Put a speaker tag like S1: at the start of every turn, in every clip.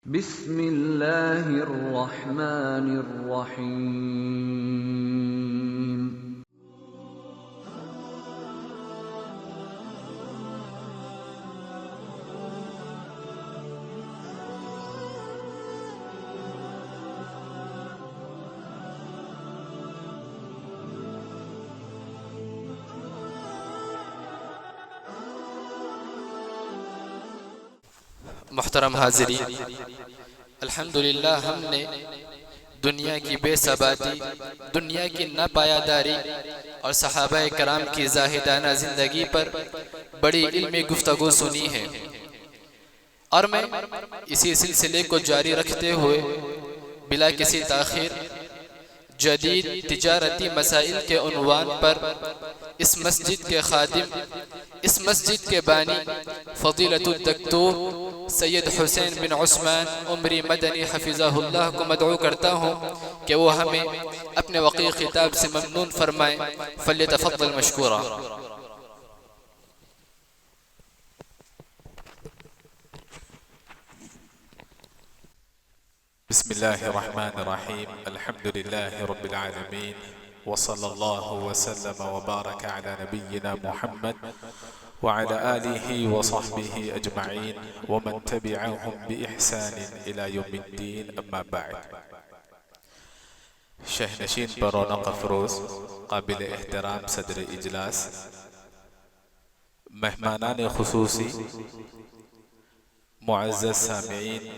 S1: بسم اللہ الرحمن الرحیم۔
S2: محترم حاضرین، الحمدللہ ہم نے دنیا کی بے ثباتی، دنیا کی ناپائیداری اور صحابہ کرام کی زاہدانہ زندگی پر بڑی علمی گفتگو سنی ہے، اور میں اسی سلسلے کو جاری رکھتے ہوئے بلا کسی تاخیر جدید تجارتی مسائل کے عنوان پر اس مسجد کے خادم، اس مسجد کے بانی فضیلۃ الدکتور سید حسین بن عثمان عمری مدنی حفظہ اللہ کو مدعو کرتا ہوں کہ وہ ہمیں اپنے وقیع خطاب سے ممنون فرمائیں۔ فلیتفضل مشکورا۔
S3: بسم اللہ الرحمن الرحیم، الحمدللہ رب العالمین، وصلی اللہ وسلم وبارک علی نبینا محمد وعلى آلہ وصحبہ اجمعین ومن تبعهم بإحسان الى یوم الدین، اما بعد۔ شہنشین پر رونق افروز، قابل احترام صدر اجلاس، مہمانان خصوصی، معزز سامعین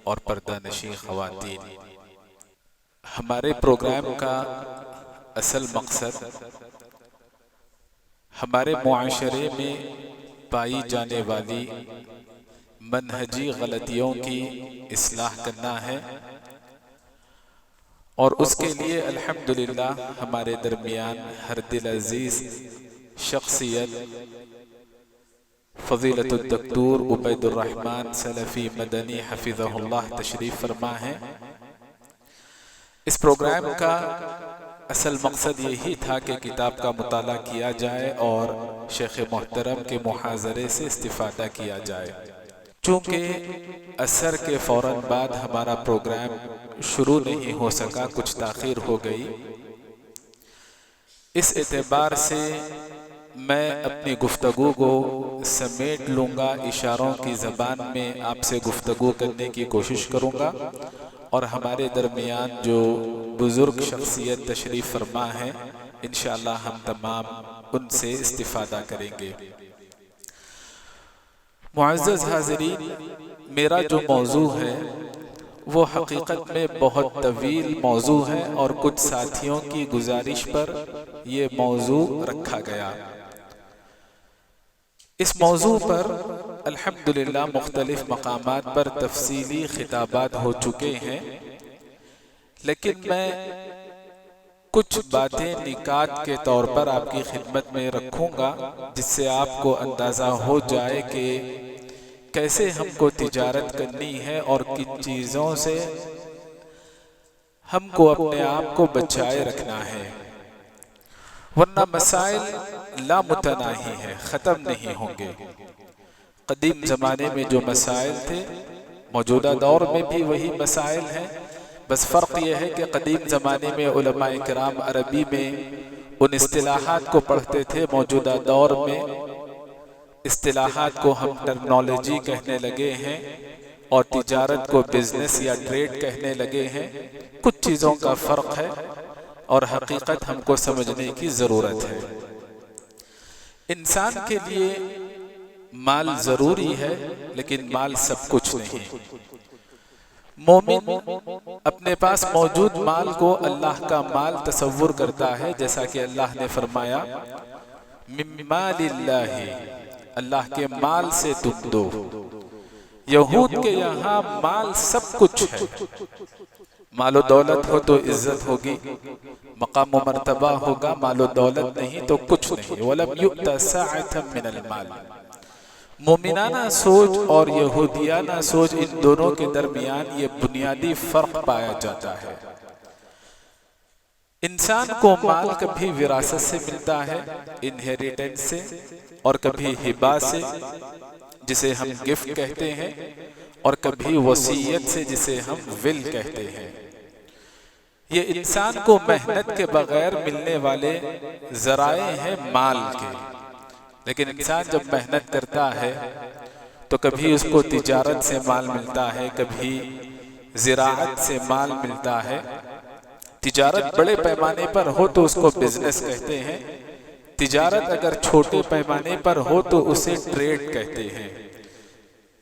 S3: اور پردہ نشین خواتین، ہمارے پروگرام کا اصل مقصد ہمارے معاشرے میں پائی جانے والی منہجی غلطیوں کی اصلاح کرنا ہے، اور اس کے لیے الحمدللہ ہمارے درمیان ہر دل عزیز شخصیت فضیلۃ الدکتور عبید الرحمن سلفی مدنی حفظہ اللہ تشریف فرما ہے۔ اس پروگرام کا اصل مقصد یہی تھا کہ کتاب کا مطالعہ کیا جائے اور شیخ محترم کے محاضرے سے استفادہ کیا جائے۔ چونکہ عصر کے فوراً بعد ہمارا پروگرام شروع نہیں ہو سکا، کچھ تاخیر ہو گئی، اس اعتبار سے میں اپنی گفتگو کو سمیٹ لوں گا، اشاروں کی زبان میں آپ سے گفتگو کرنے کی کوشش کروں گا، اور ہمارے درمیان جو بزرگ شخصیت تشریف فرما ہے انشاءاللہ ہم تمام ان سے استفادہ کریں گے۔ معزز حاضرین، میرا جو موضوع ہے وہ حقیقت میں بہت طویل موضوع ہے، اور کچھ ساتھیوں کی گزارش پر یہ موضوع رکھا گیا۔ اس موضوع پر الحمدللہ مختلف مقامات پر تفصیلی خطابات ہو چکے ہیں، لیکن میں کچھ باتیں نکات کے طور پر آپ کی خدمت میں رکھوں گا، جس سے آپ کو اندازہ ہو جائے کہ کیسے ہم کو تجارت کرنی ہے اور کن چیزوں سے ہم کو اپنے آپ کو بچائے رکھنا ہے، ورنہ مسائل لا متناہی ہے، ختم نہیں ہوں گے۔ قدیم زمانے میں جو مسائل تھے موجودہ دور میں بھی وہی مسائل ہیں، بس فرق یہ ہے کہ قدیم زمانے میں علماء کرام عربی میں ان اصطلاحات کو پڑھتے تھے، موجودہ دور میں اصطلاحات کو ہم ٹرمنالوجی کہنے لگے ہیں اور تجارت کو بزنس یا ٹریڈ کہنے لگے ہیں۔ کچھ چیزوں کا فرق ہے اور حقیقت ہم کو سمجھنے کی ضرورت ہے۔ انسان کے لیے مال ضروری ہے، لیکن مال سب کچھ نہیں۔ مومن اپنے پاس موجود مال کو اللہ کا مال تصور کرتا ہے، جیسا کہ اللہ نے فرمایا من مال اللہ، اللہ کے مال سے تم دو۔ یہود کے یہاں مال سب کچھ ہے، مال و دولت ہو تو عزت ہوگی، مقام و مرتبہ ہوگا، مال و دولت نہیں تو کچھ نہیں۔ وَلَمْ يُؤْتَ سَاعَةً مِّنَ الْمَالِ۔ مومنانہ سوچ اور یہودیانہ سوچ، ان دونوں کے درمیان یہ بنیادی فرق پایا جاتا ہے۔ انسان کو مال کبھی وراثت سے ملتا ہے، انہیریٹنس سے، اور کبھی ہبہ سے، جسے ہم گفٹ کہتے ہیں، اور کبھی وصیت سے جسے ہم ول کہتے ہیں۔ یہ انسان کو محنت کے بغیر ملنے والے ذرائع ہیں مال کے، لیکن انسان جب محنت کرتا ہے تو کبھی اس کو تجارت سے مال ملتا ہے، کبھی زراعت سے مال ملتا ہے۔ تجارت بڑے پیمانے پر ہو تو اس کو بزنس کہتے ہیں، تجارت اگر چھوٹے پیمانے پر ہو تو اسے ٹریڈ کہتے ہیں۔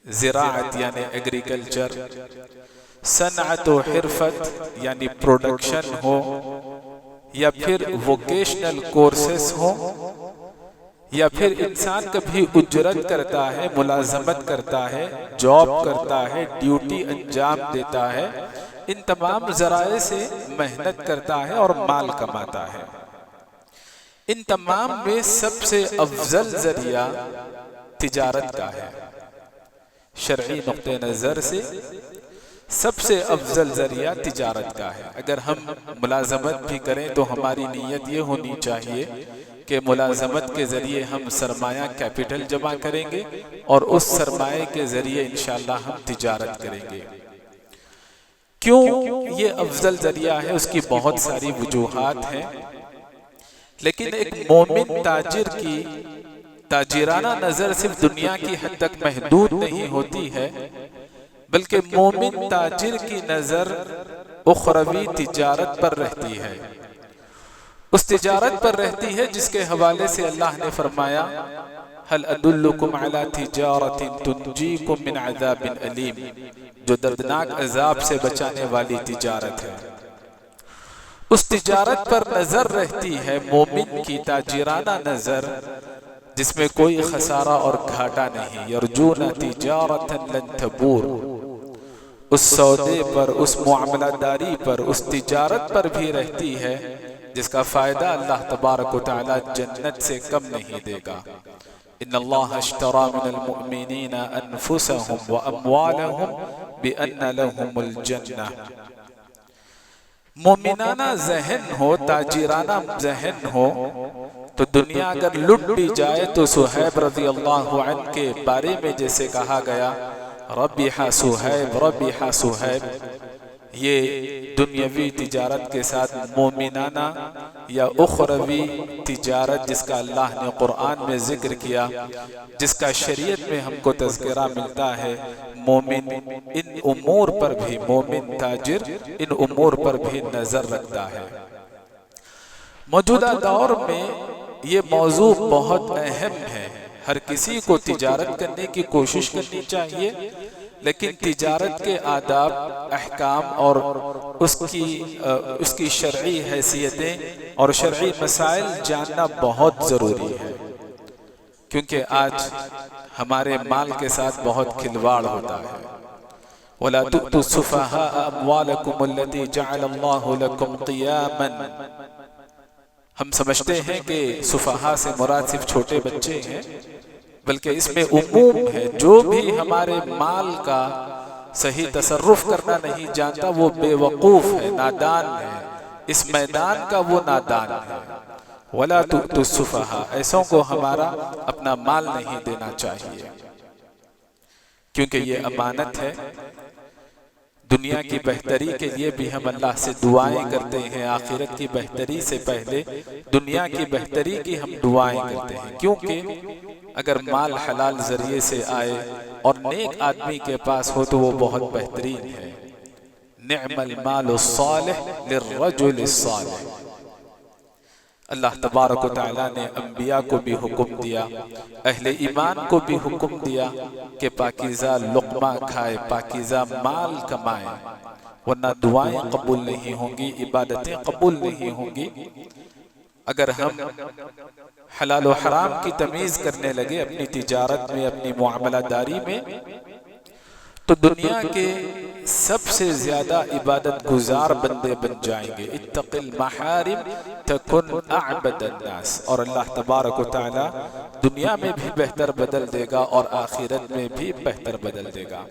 S3: زراعت یعنی ایگریکلچر، صنعت و حرفت یعنی پروڈکشن ہو، یا پھر ووکیشنل کورسز ہو، یا پھر انسان کبھی اجرت کرتا ہے، ملازمت کرتا ہے، جاب کرتا ہے، ڈیوٹی انجام دیتا ہے، ان تمام ذرائع سے محنت کرتا ہے اور مال کماتا ہے۔ ان تمام میں سب سے افضل ذریعہ تجارت کا ہے۔ شرعی نقطہ نظر سے سب سے افضل ذریعہ تجارت کا ہے۔ اگر ہم ملازمت بھی کریں تو ہماری نیت یہ ہونی چاہیے کہ ملازمت کے ذریعے ہم سرمایہ کیپٹل جمع کریں گے اور اس سرمایہ کے ذریعے انشاءاللہ ہم تجارت کریں گے۔ کیوں یہ افضل ذریعہ ہے؟ اس کی بہت ساری وجوہات ہیں، لیکن ایک مومن تاجر کی تاجرانہ نظر صرف دنیا کی حد تک محدود نہیں ہوتی ہے، بلکہ مومن تاجر کی نظر اخروی تجارت پر رہتی ہے، اس تجارت پر رہتی ہے جس کے حوالے سے اللہ نے فرمایا هل ادلکم علی تجارت تنجیکم من عذاب علیم، جو دردناک عذاب سے بچانے والی تجارت ہے۔ اس تجارت پر نظر رہتی ہے مومن کی تاجرانہ نظر، جس میں کوئی خسارہ اور گھاٹا نہیں۔ یرجون تجارتا لن تبور، اس سودے پر، اس معاملہ داری پر، اس تجارت پر بھی رہتی ہے جس کا فائدہ اللہ تبارک و تعالی جنت سے کم نہیں دے گا۔ ان اللہ اشترى من المؤمنین انفسهم واموالهم بان لهم الجنہ۔ مومنانہ ذہن ہو، تاجرانہ ذہن ہو تو دنیا اگر لٹ بھی جائے تو صہیب رضی اللہ عنہ کے بارے میں جیسے کہا گیا ربح صہیب ربح صہیب، یہ دنیاوی تجارت کے ساتھ مومنانہ یا اخروی تجارت جس کا اللہ نے قرآن میں ذکر کیا، جس کا شریعت میں ہم کو تذکرہ ملتا ہے، مومن ان امور پر بھی، مومن تاجر ان امور پر بھی نظر رکھتا ہے۔ موجودہ دور میں یہ موضوع بہت اہم ہے، ہر کسی کو تجارت کرنے کی کوشش کرنی چاہیے، لیکن تجارت کے آداب، احکام اور اس کی شرعی حیثیتیں اور شرعی مسائل جاننا بہت ضروری ہے، کیونکہ آج ہمارے مال کے ساتھ بہت کھلواڑ ہوتا ہے۔ وَلَا تُؤْتُوا السُّفَهَاءَ أَمْوَالَكُمُ الَّتِي جَعَلَ اللَّهُ لَكُمْ قِيَامًا۔ ہم سمجھتے ہیں کہ سفہاء سے مراد صرف چھوٹے بچے ہیں، بلکہ اس میں عموم ہے، جو بھی ہمارے مال کا صحیح تصرف کرنا نہیں جانتا وہ بے وقوف ہے، نادان ہے، اس میدان کا وہ نادان ہے۔ وَلَا تُؤْتُوا السُّفَهَاء، ایسوں کو ہمارا اپنا مال نہیں دینا چاہیے، کیونکہ یہ امانت ہے۔ دنیا کی بہتری کے لیے بھی ہم اللہ سے دعائیں کرتے ہیں، آخرت کی بہتری سے پہلے دنیا کی بہتری کی ہم دعائیں کرتے ہیں، کیونکہ اگر مال حلال ذریعے سے آئے اور نیک آدمی کے پاس ہو تو وہ بہت بہترین ہے۔ نعم المال الصالح للرجل الصالح۔ اللہ تبارک و تعالیٰ نے انبیاء کو بھی حکم دیا، اہل ایمان کو بھی حکم دیا کہ پاکیزہ لقمہ کھائے، پاکیزہ مال کمائے، ورنہ دعائیں قبول نہیں ہوں گی، عبادتیں قبول نہیں ہوں گی۔ اگر ہم حلال و حرام کی تمیز کرنے لگے اپنی تجارت میں، اپنی معاملہ داری میں، تو دنیا کے سب سے زیادہ عبادت گزار بندے بن جائیں گے۔ اتق المحارم تکن اعبد الناس، اور اللہ تبارک و تعالی دنیا میں بھی بہتر بدل دے گا اور آخرت میں بھی بہتر بدل دے گا۔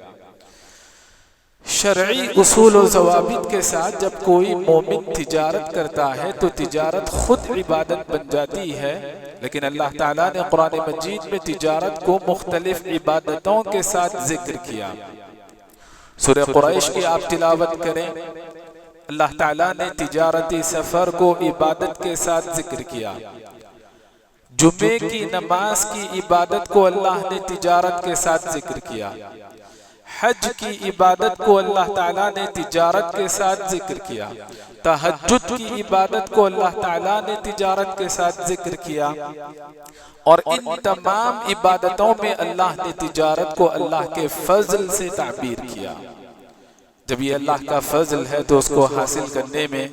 S3: شرعی اصول و ضوابط کے ساتھ جب کوئی مومن تجارت کرتا ہے تو تجارت خود عبادت بن جاتی ہے، لیکن اللہ تعالیٰ نے قرآن مجید میں تجارت کو مختلف عبادتوں کے ساتھ ذکر کیا۔ سورہ قریش کی آپ تلاوت کریں، اللہ تعالیٰ نے تجارتی سفر کو عبادت کے ساتھ ذکر کیا، جمعے کی نماز کی عبادت کو اللہ نے تجارت کے ساتھ ذکر کیا، حج کی عبادت کو اللہ تعالیٰ نے تجارت کے ساتھ ذکر کیا، تہجد کی عبادت کو اللہ تعالیٰ نے تجارت کے ساتھ ذکر کیا، اور ان تمام عبادتوں میں اللہ نے تجارت کو اللہ کے فضل سے تعبیر کیا۔ جب یہ اللہ کا فضل ہے تو اس کو حاصل کرنے میں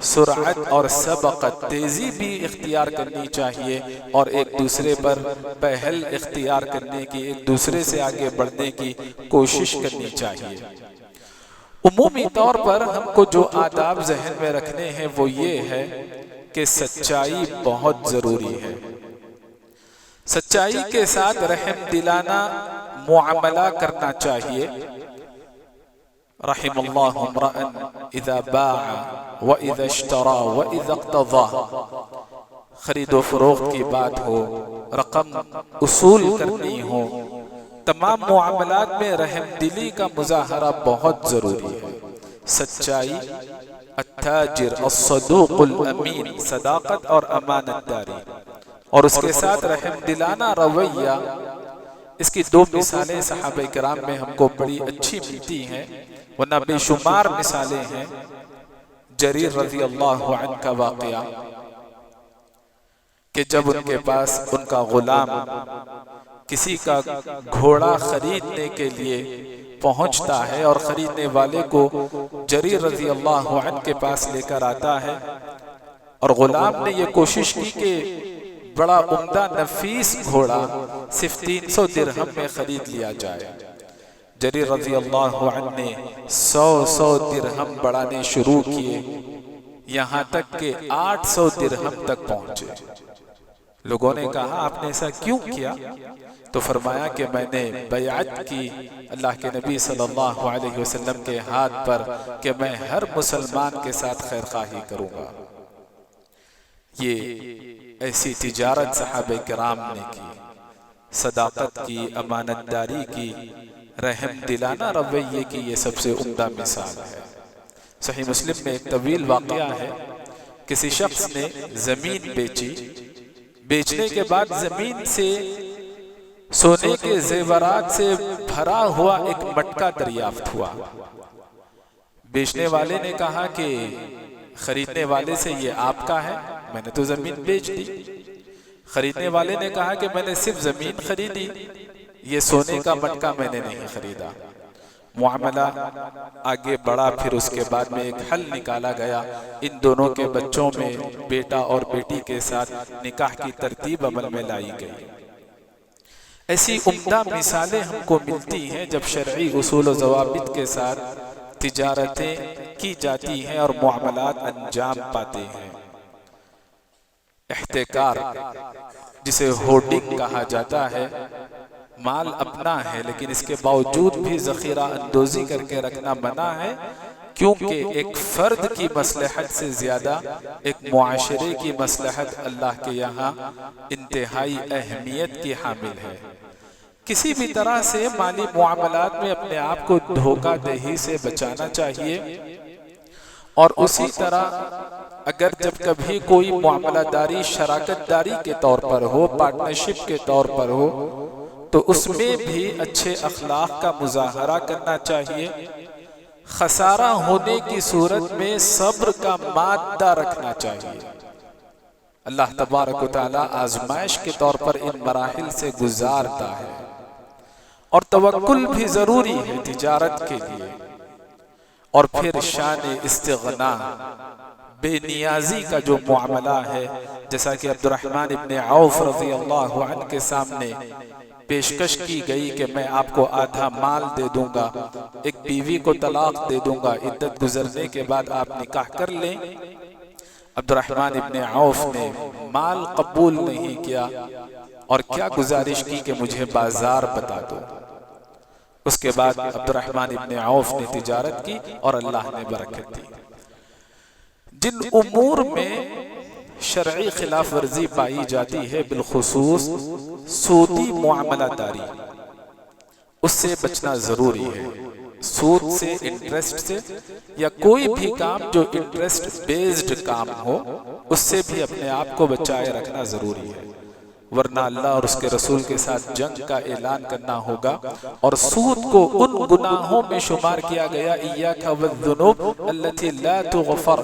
S3: سرعت اور سبقت، تیزی بھی اختیار کرنی چاہیے، اور ایک دوسرے پر پہل اختیار کرنے کی، ایک دوسرے سے آگے بڑھنے کی کوشش کرنی چاہیے۔ عمومی طور پر ہم کو جو آداب ذہن میں رکھنے ہیں وہ یہ ہے کہ سچائی بہت ضروری ہے۔ سچائی کے ساتھ رحم دلانہ معاملہ کرنا چاہیے۔ رحم اللہ امرأ اذا باع واذا اشترى واذا اقتضى، خرید و فروخت کی بات ہو، رقم اصول کرنی ہو، تمام معاملات میں رحم دلی کا مظاہرہ بہت ضروری ہے۔ سچائی، التاجر الصدوق الامین، صداقت اور امانت داری، اور اس کے ساتھ رحم دلانہ رویہ۔ اس کی دو مثالیں صحابہ کرام میں ہم کو بڑی اچھی ملتی ہیں، ورنہ بے شمار مثالیں ہیں۔ جریر رضی اللہ عنہ کا واقعہ کہ جب ان کے پاس ان کا غلام کسی کا گھوڑا خریدنے کے لیے پہنچتا ہے اور خریدنے والے کو جریر رضی اللہ عنہ کے پاس لے کر آتا ہے، اور غلام نے یہ کوشش کی کہ بڑا عمدہ نفیس گھوڑا صرف 300 درہم میں خرید لیا جائے۔ جریر رضی اللہ عنہ نے 100 درہم بڑھانے شروع کیے، یہاں تک کہ 800 درہم تک پہنچے۔ لوگوں نے کہا آپ نے ایسا کیوں کیا؟ تو فرمایا کہ میں نے بیعت کی اللہ کے نبی صلی اللہ علیہ وسلم کے ہاتھ پر کہ میں ہر مسلمان کے ساتھ خیر خواہی کروں گا۔ یہ ایسی تجارت صحابہ کرام نے کی، صداقت کی، امانت داری کی، رحم دلانہ رویے کی، یہ سب سے عمدہ مثال ہے۔ صحیح مسلم میں ایک طویل واقعہ ہے، کسی شخص نے زمین بیچی، بیچنے کے بعد زمین سے سونے کے زیورات سے بھرا ہوا ایک مٹکا دریافت ہوا۔ بیچنے والے نے کہا کہ خریدنے والے سے یہ آپ کا ہے، میں نے تو زمین بیچ دی۔ خریدنے والے نے کہا کہ میں نے صرف زمین خریدی، یہ سونے کا مٹکا میں نے نہیں خریدا۔ معاملہ آگے بڑھا، پھر اس کے بعد میں ایک حل نکالا گیا، ان دونوں کے بچوں میں بیٹا اور بیٹی کے ساتھ نکاح کی ترتیب عمل میں لائی گئی۔ ایسی عمدہ مثالیں ہم کو ملتی ہیں جب شرعی اصول و ضوابط کے ساتھ تجارتیں کی جاتی ہیں اور معاملات انجام پاتے ہیں۔ احتکار، جسے ہورڈنگ کہا جاتا ہے، مال اپنا ہے لیکن اس کے باوجود بھی ذخیرہ اندوزی کر کے رکھنا منع ہے، کیونکہ ایک فرد کی مصلحت سے زیادہ ایک معاشرے کی مصلحت اللہ کے یہاں انتہائی اہمیت کی حامل ہے۔ کسی بھی طرح سے مالی معاملات میں اپنے آپ کو دھوکہ دہی سے بچانا چاہیے، اور اسی طرح اگر جب کبھی کوئی معاملہ داری شراکت داری کے طور پر ہو، پارٹنرشپ کے طور پر ہو، تو اس میں بھی اچھے اخلاق کا مظاہرہ کرنا چاہیے۔ خسارہ ہونے کی صورت میں صبر کا مادہ رکھنا چاہیے۔ اللہ تبارک و تعالیٰ آزمائش کے طور پر ان مراحل سے گزارتا ہے، اور توکل بھی ضروری ہے تجارت کے لیے۔ اور پھر شان استغنا، بے نیازی کا جو معاملہ ہے، جیسا کہ عبد الرحمن ابن عوف رضی اللہ عنہ کے سامنے پیشکش کی گئی کہ میں آپ کو آدھا مال دے دوں گا، ایک بیوی کو طلاق دے دوں گا، عدت گزرنے کے بعد آپ نکاح کر لیں۔ عبد الرحمن ابن عوف نے مال قبول نہیں کیا اور کیا گزارش کی کہ مجھے بازار بتا دو۔ اس کے بعد عبد الرحمن ابن عوف نے تجارت کی اور اللہ نے برکت دی۔ جن امور میں شرعی خلاف ورزی پائی جاتی ہے، بالخصوص سودی معاملہ داری، اس سے بچنا ضروری ہے۔ سود سے، انٹرسٹ سے، یا کوئی بھی کام جو انٹرسٹ بیسڈ کام ہو، اس سے بھی اپنے آپ کو بچائے رکھنا ضروری ہے، ورنہ اللہ اور اس کے رسول کے ساتھ جنگ کا اعلان کرنا ہوگا۔ اور سود کو ان گناہوں میں شمار کیا گیا، ایاک والذنوب التي لا تغفر،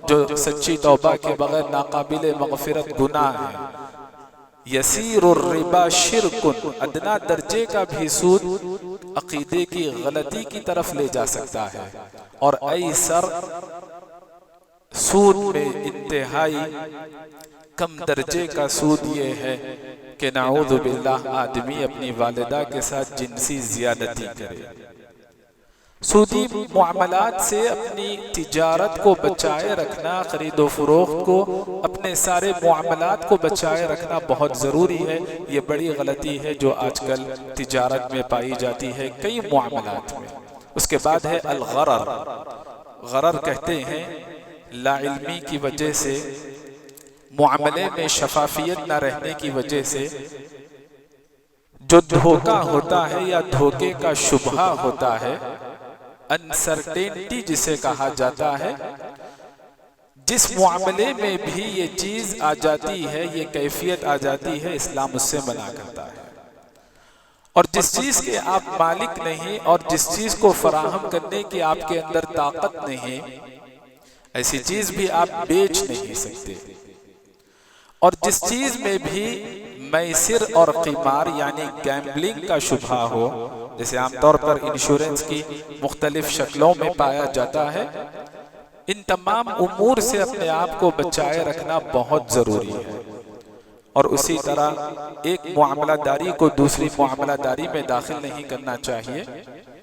S3: جو سچی توبہ کے بغیر ناقابل مغفرت گناہ ہیں۔ یسیر الربا شرک، ادنا درجے کا بھی سود عقیدے کی غلطی کی طرف لے جا سکتا ہے، اور ایسر سود میں انتہائی کم درجے کا سود یہ ہے کہ نعوذ باللہ آدمی اپنی والدہ کے ساتھ جنسی زیادتی کرے۔ سودی معاملات سے اپنی تجارت کو بچائے رکھنا، خرید و فروخت کو، اپنے سارے معاملات کو بچائے رکھنا بہت ضروری ہے۔ یہ بڑی غلطی ہے جو آج کل تجارت میں پائی جاتی ہے کئی معاملات میں۔ اس کے بعد ہے الغرر۔ غرر کہتے ہیں لا علمی کی وجہ سے، معاملے میں شفافیت نہ رہنے کی وجہ سے جو دھوکہ ہوتا ہے یا دھوکے کا شبہ ہوتا ہے، انسرٹینٹی جسے کہا جاتا ہے، جس معاملے میں بھی یہ چیز آ جاتی ہے، یہ کیفیت آ جاتی ہے، اسلام اس سے منع کرتا ہے۔ اور جس چیز کے آپ مالک نہیں اور جس چیز کو فراہم کرنے کی آپ کے اندر طاقت نہیں، ایسی چیز بھی آپ بیچ نہیں سکتے۔ اور جس چیز میں بھی میسر اور قمار یعنی گیمبلنگ کا شبہ ہو، جیسے عام طور پر انشورنس کی مختلف شکلوں میں پایا جاتا ہے، ان تمام امور سے اپنے آپ کو بچائے رکھنا بہت ضروری ہے۔ اور اسی طرح ایک معاملہ داری کو دوسری معاملہ داری میں داخل نہیں کرنا چاہیے۔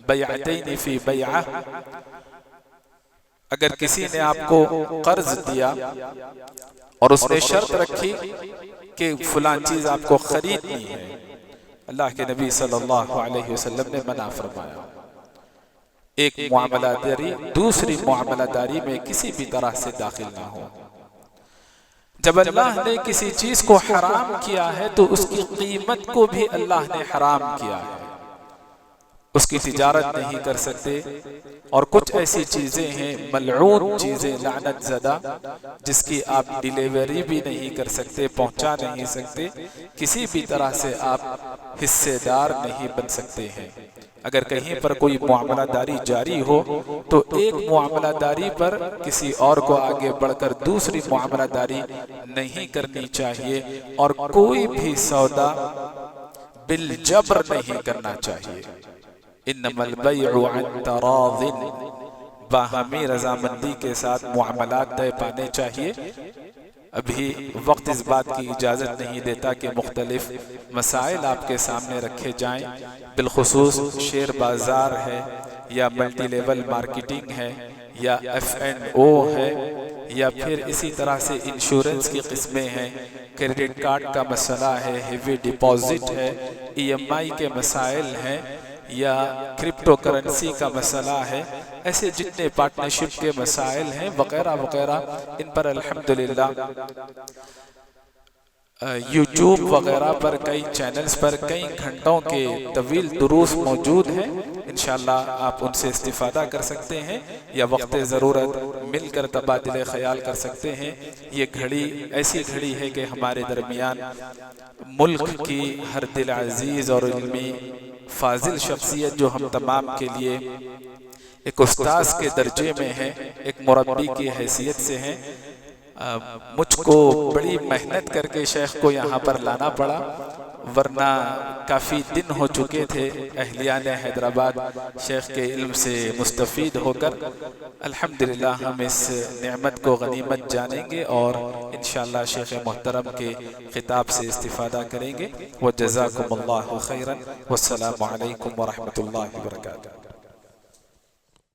S3: بیعتین فی بیعہ، اگر کسی نے آپ کو قرض دیا اور اس نے شرط رکھی کہ فلان چیز آپ کو خریدنی ہے، اللہ کے نبی صلی اللہ علیہ وسلم نے منع فرمایا۔ ایک معاملہ داری دوسری معاملہ داری میں کسی بھی طرح سے داخل نہ ہو۔ جب اللہ نے کسی چیز کو حرام کیا ہے تو اس کی قیمت کو بھی اللہ نے حرام کیا ہے، اس کی تجارت نہیں کر سکتے۔ اور کچھ ایسی چیزیں ہیں ملعون چیزیں، لعنت زدہ، جس کی آپ ڈیلیوری بھی نہیں کر سکتے، پہنچا نہیں سکتے، کسی بھی طرح سے آپ حصے دار نہیں بن سکتے ہیں۔ اگر کہیں پر کوئی معاملہ داری جاری ہو تو ایک معاملہ داری پر کسی اور کو آگے بڑھ کر دوسری معاملہ داری نہیں کرنی چاہیے، اور کوئی بھی سودا بالجبر نہیں کرنا چاہیے۔ انما البیع عن تراض، باہمی رضامندی کے ساتھ معاملات طے پانے چاہیے۔ ابھی وقت اس بات کی اجازت نہیں دیتا کہ مختلف مسائل آپ کے سامنے رکھے جائیں، بالخصوص شیئر بازار ہے، یا ملٹی لیول مارکیٹنگ ہے، یا F&O ہے، یا پھر اسی طرح سے انشورنس کی قسمیں ہیں، کریڈٹ کارڈ کا مسئلہ ہے، ہیوی ڈپازٹ ہے، EMI کے مسائل ہیں، یا کرپٹو کرنسی کا مسئلہ ہے۔ ایسے جتنے پارٹنرشپ کے مسائل ہیں وغیرہ وغیرہ، ان پر الحمدللہ یوٹیوب وغیرہ پر کئی چینلز پر کئی گھنٹوں کے طویل دروس موجود ہیں، انشاءاللہ آپ ان سے استفادہ کر سکتے ہیں، یا وقت ضرورت مل کر تبادلہ خیال کر سکتے ہیں۔ یہ گھڑی ایسی گھڑی ہے کہ ہمارے درمیان ملک کی ہر دل عزیز اور علمی فاضل شخصیت جو ہم تمام کے لیے ایک استاذ کے درجے میں ہیں، ایک مربی کی حیثیت سے ہیں، مجھ کو بڑی محنت کر کے شیخ کو یہاں پر لانا پڑا، ورنہ کافی دن ہو چکے تھے اہلیان حیدرآباد شیخ کے علم سے مستفید ہو کر۔ الحمدللہ ہم اس نعمت کو غنیمت جانیں گے اور انشاءاللہ شیخ محترم کے خطاب سے استفادہ کریں گے۔ وجزاکم اللہ خیرا، والسلام علیکم ورحمۃ اللہ وبرکاتہ۔